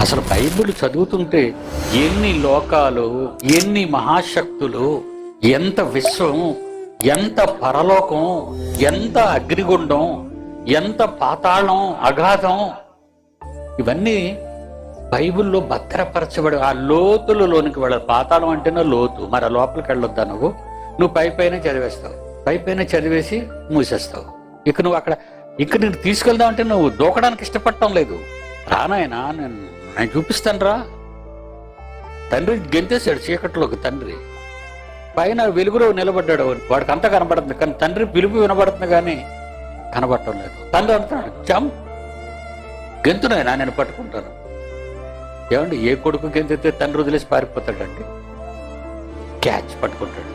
అసలు బైబిల్ చదువుతుంటే ఎన్ని లోకాలు, ఎన్ని మహాశక్తులు, ఎంత విశ్వం, ఎంత పరలోకం, ఎంత అగ్నిగుండం, ఎంత పాతాళం, అగాధం, ఇవన్నీ బైబిల్లో భద్రపరచబడి ఆ లోతులలోనికి వెళ్ళదు. పాతాళం అంటేనే లోతు, మరి లోపలికి వెళ్ళొద్దా నువ్వు పైపైన చదివేస్తావు, పైపైన చదివేసి మూసేస్తావు. ఇక నువ్వు అక్కడ నేను తీసుకెళ్దాం అంటే నువ్వు దూకడానికి ఇష్టపడటం లేదు. రానాయనా, నేను చూపిస్తాను రా. తండ్రి గెంతేశాడు చీకట్లోకి. తండ్రి పైన వెలుగులో నిలబడ్డాడు, వాడికి అంతా కనబడుతుంది, కానీ తండ్రి పిలుపు వినబడుతుంది కానీ కనబడటం లేదు. తండ్రి అంటున్నాడు, గెంతునైనా నేను పట్టుకుంటాను. ఏమండి, ఏ కొడుకు గెంతితే తండ్రి వదిలేసి పారిపోతాడండి? క్యాచ్ పట్టుకుంటాడు.